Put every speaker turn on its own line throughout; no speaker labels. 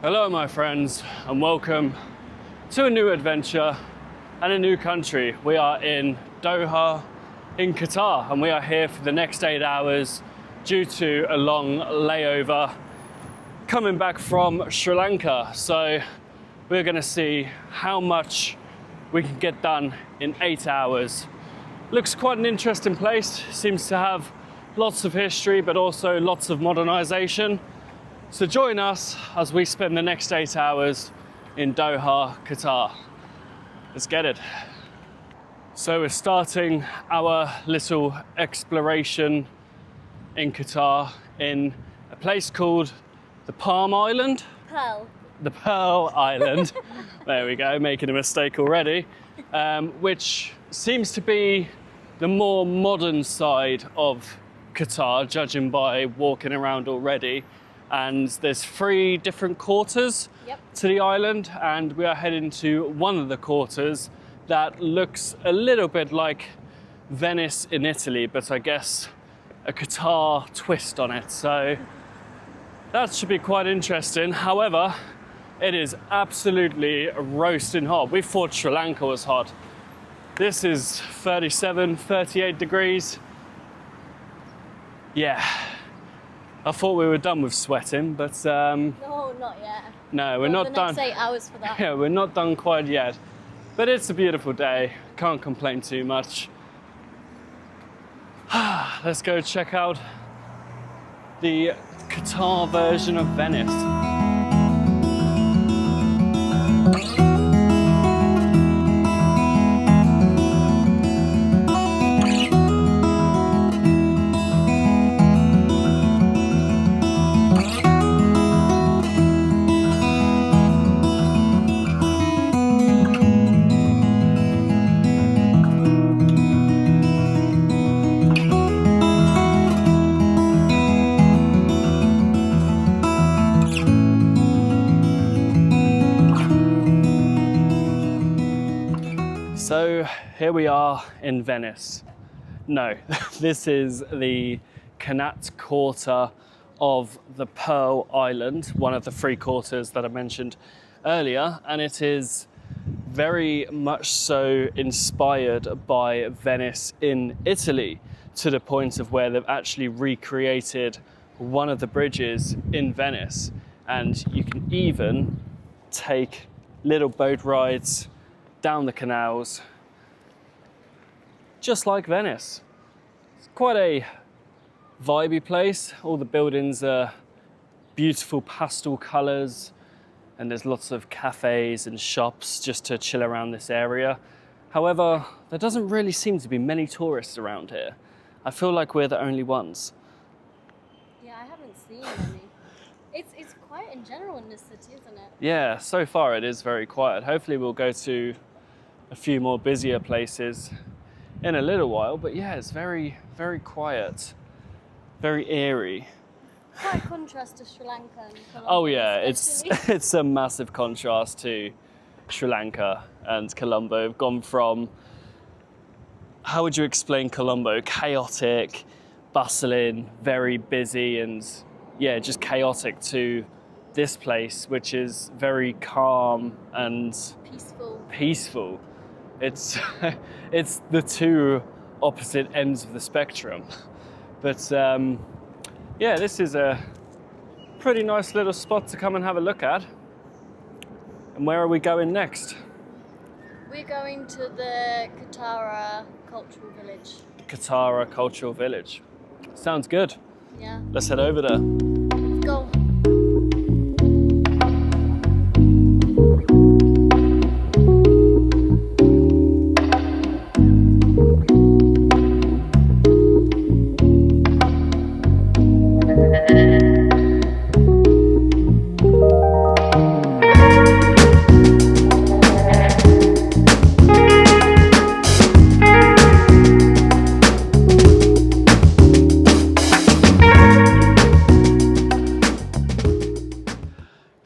Hello my friends, and welcome to a new adventure and a new country. We are in Doha in Qatar, and we are here for the next 8 hours due to a long layover coming back from Sri Lanka. So we're going to see how much we can get done in 8 hours. Looks quite an interesting place, seems to have lots of history but also lots of modernization. So join us as we spend the next 8 hours in Doha, Qatar. Let's get it. So we're starting our little exploration in Qatar in a place called the Palm Island.
Pearl.
The Pearl Island. There we go, making a mistake already. Which seems to be the more modern side of Qatar, judging by walking around already. And there's 3 different quarters to the island, and we are heading to one of the quarters that looks a little bit like Venice in Italy, but I guess a Qatar twist on it. So that should be quite interesting. However, it is absolutely roasting hot. We thought Sri Lanka was hot. This is 37, 38 degrees. Yeah. I thought we were done with sweating, but
No, not yet.
no, we're not done.
The next 8 hours for that.
Yeah, we're not done quite yet. But it's a beautiful day. Can't complain too much. Let's go check out the Qatar version of Venice. So here we are in Venice. No, this is the Canat Quarter of the Pearl Island, one of the 3 quarters that I mentioned earlier, and it is very much so inspired by Venice in Italy, to the point of where they've actually recreated one of the bridges in Venice, and you can even take little boat rides down the canals, just like Venice. It's quite a vibey place. All the buildings are beautiful pastel colours, and there's lots of cafes and shops just to chill around this area. However, there doesn't really seem to be many tourists around here. I feel like we're the only ones.
Yeah, I haven't seen any. It's quiet in general in this city, isn't it?
Yeah, so far it is very quiet. Hopefully we'll go to a few more busier places in a little while, but yeah, it's very, very quiet, very eerie.
Quite a contrast to Sri Lanka and Colombo.
Oh yeah,
especially.
it's a massive contrast to Sri Lanka and Colombo. We've gone from, how would you explain Colombo? Chaotic, bustling, very busy, and yeah, just chaotic, to this place, which is very calm and peaceful. It's it's the 2 opposite ends of the spectrum. But yeah, this is a pretty nice little spot to come and have a look at. And where are we going next?
We're going to the Qatar Cultural Village.
Qatar Cultural Village. Sounds good.
Yeah.
Let's head over there.
Go.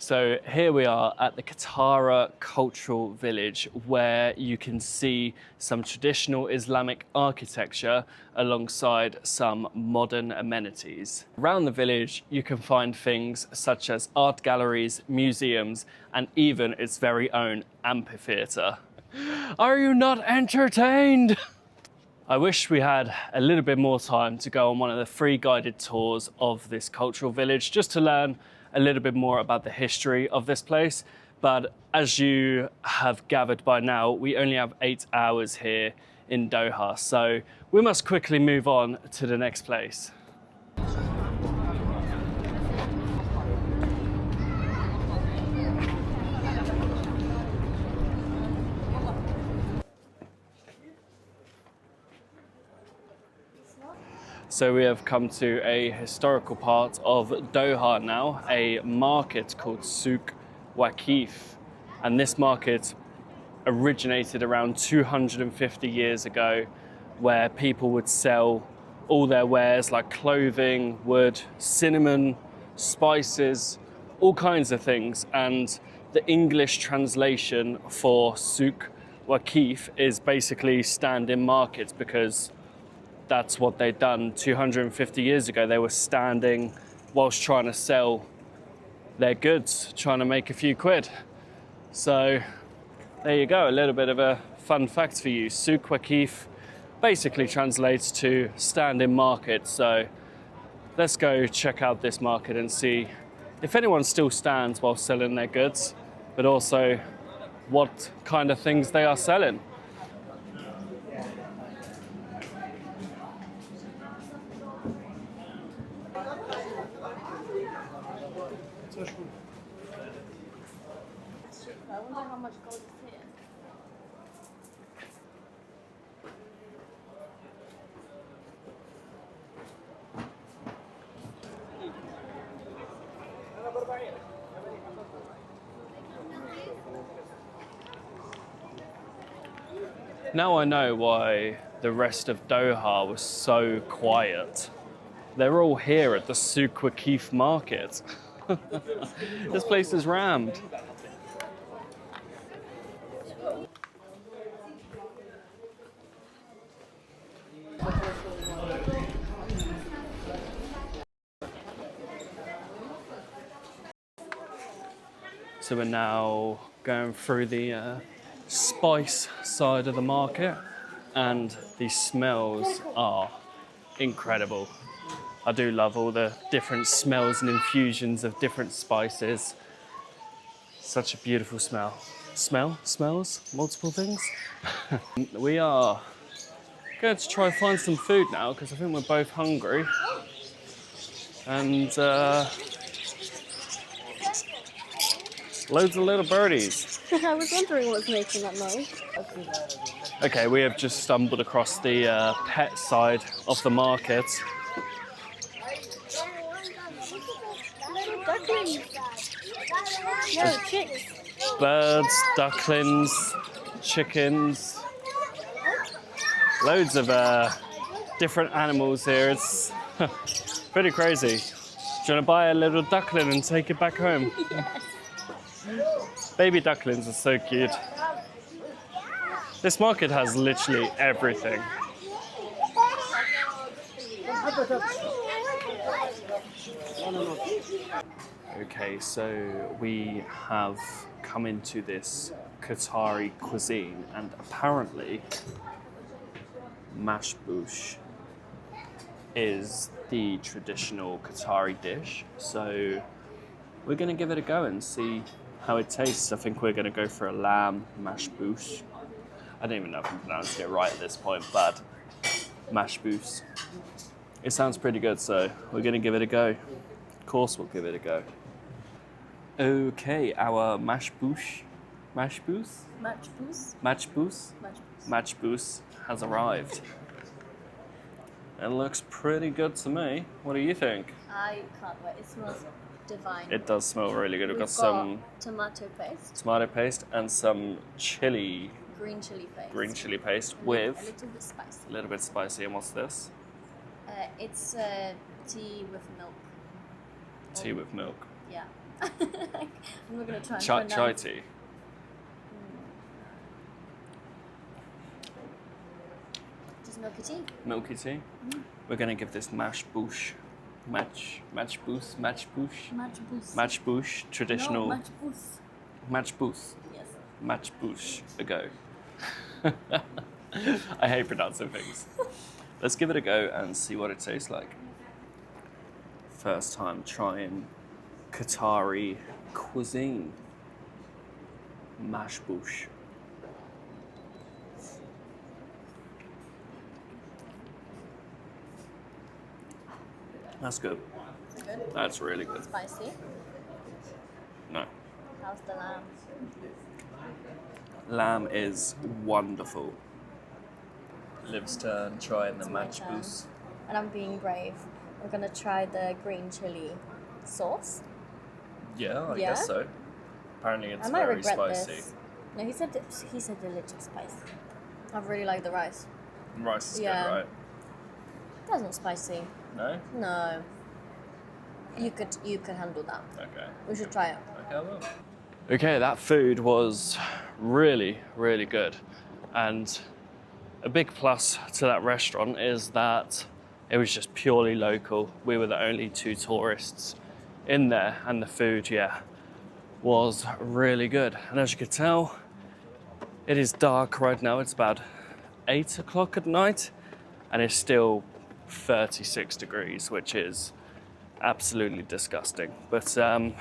So here we are at the Qatar Cultural Village, where you can see some traditional Islamic architecture alongside some modern amenities. Around the village, you can find things such as art galleries, museums, and even its very own amphitheatre. Are you not entertained? I wish we had a little bit more time to go on one of the free guided tours of this cultural village, just to learn a little bit more about the history of this place. But as you have gathered by now, we only have 8 hours here in Doha, so we must quickly move on to the next place. So we have come to a historical part of Doha now, a market called Souq Waqif. And this market originated around 250 years ago, where people would sell all their wares like clothing, wood, cinnamon, spices, all kinds of things. And the English translation for Souq Waqif is basically stand-in market, because that's what they'd done 250 years ago. They were standing whilst trying to sell their goods, trying to make a few quid. So there you go, a little bit of a fun fact for you. Souq Waqif basically translates to stand-in market. So let's go check out this market and see if anyone still stands while selling their goods, but also what kind of things they are selling.
I wonder how much gold is here.
Now I know why the rest of Doha was so quiet. They're all here at the Souq Waqif market. This place is rammed. So we're now going through the spice side of the market, and the smells are incredible. I do love all the different smells and infusions of different spices. Such a beautiful smell. Smells, multiple things. We are going to try and find some food now, because I think we're both hungry. And loads of little birdies.
I was wondering what's making that noise.
Okay, we have just stumbled across the pet side of the market.
Little ducklings. No, chicks.
Birds, ducklings, chickens, loads of different animals here. It's pretty crazy. Do you want to buy a little duckling and take it back home?
Yes.
Baby ducklings are so cute. This market has literally everything. Okay, so we have come into this Qatari cuisine, and apparently mashboush is the traditional Qatari dish. So we're gonna give it a go and see how it tastes. I think we're gonna go for a lamb mashboush. I don't even know if I'm pronouncing it right at this point, but mashboush. It sounds pretty good, so we're gonna give it a go. Of course we'll give it a go. Okay, our mashboush has arrived. It looks pretty good to me. What do you think?
I can't wait. It smells divine.
It does smell really good. We've got some tomato paste and some chili.
Green chili paste.
Green chili paste with
a little bit spicy.
A little bit spicy. And what's this?
It's tea with milk.
Tea with milk.
Yeah. I'm not gonna try and
Chai
pronounce.
tea.
Just milky tea.
Milky tea. We're gonna give this match boosh, traditional
No, match boost.
match boost,
Yes.
match boosh a go. I hate pronouncing things. Let's give it a go and see what it tastes like. First time trying Qatari cuisine. Mash boosh. That's good.
Is it good?
That's really good.
Spicy.
No.
How's the lamb?
Lamb is wonderful. Liv's turn trying the
my
match
turn.
boost.
And I'm being brave. I'm gonna try the green chili sauce.
Yeah, I
Yeah?
guess so. Apparently it's
I might
very
regret
spicy.
this. No, he said a little spicy. I really like the rice.
Rice is
Yeah.
good, right?
That's not spicy.
No?
No. You could handle that.
Okay.
We should try it.
Okay, I will. Okay, that food was really, really good. And a big plus to that restaurant is that it was just purely local. We were the only two tourists in there, and the food, yeah, was really good. And as you could tell, it is dark right now. It's about 8 o'clock at night, and it's still 36 degrees, which is absolutely disgusting. But the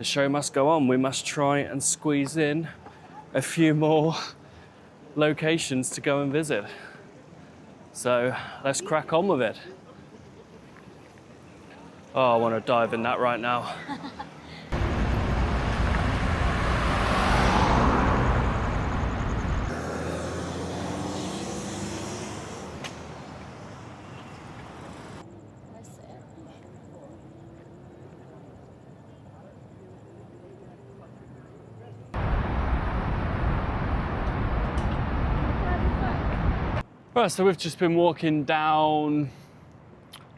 show must go on. We must try and squeeze in a few more locations to go and visit. So let's crack on with it. Oh, I want to dive in that right now.
That's it.
Right, so we've just been walking down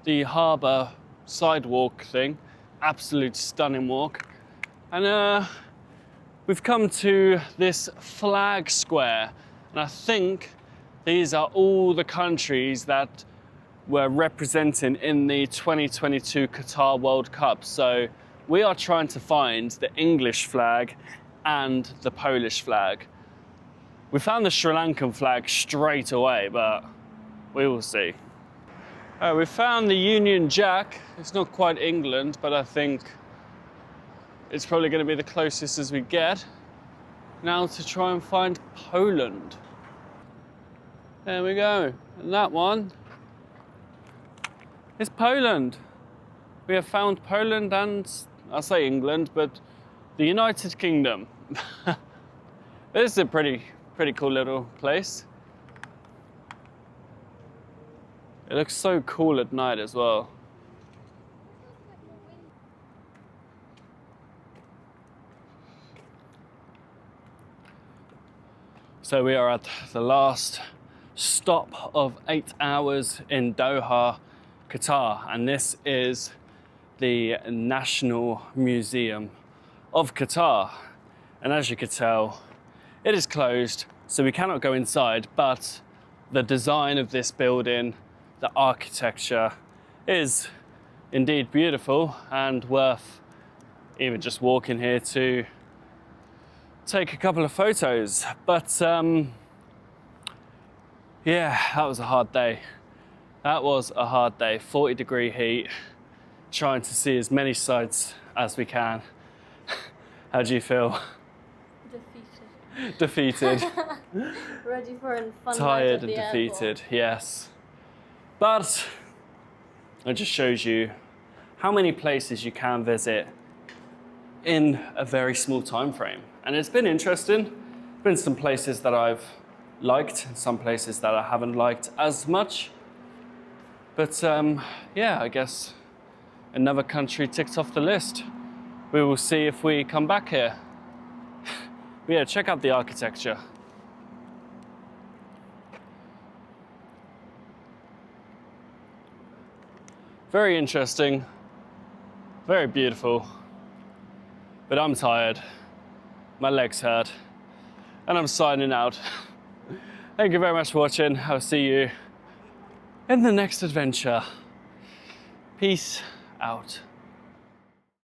the harbour sidewalk thing. Absolute stunning walk. And we've come to this flag square. And I think these are all the countries that were representing in the 2022 Qatar World Cup. So we are trying to find the English flag and the Polish flag. We found the Sri Lankan flag straight away, but we will see. We found the Union Jack. It's not quite England, but I think it's probably going to be the closest as we get. Now to try and find Poland. There we go. And that one is Poland. We have found Poland and, I say England, but the United Kingdom. This is a pretty cool little place. It looks so cool at night as well. So we are at the last stop of 8 hours in Doha, Qatar, and this is the National Museum of Qatar. And as you could tell, it is closed, so we cannot go inside, but the design of this building, the architecture, is indeed beautiful and worth even just walking here to take a couple of photos. But yeah, that was a hard day. That was a hard day, 40-degree heat, trying to see as many sights as we can. How do you feel? Defeated.
Ready for a fun
Tired
night at
and
the
defeated,
airport.
yes. But it just shows you how many places you can visit in a very small time frame. And it's been interesting. Been some places that I've liked, some places that I haven't liked as much. But yeah, I guess another country ticked off the list. We will see if we come back here. But yeah, check out the architecture. Very interesting, very beautiful. but I'm tired, my legs hurt, and I'm signing out. Thank you very much for watching. I'll see you in the next adventure. Peace out.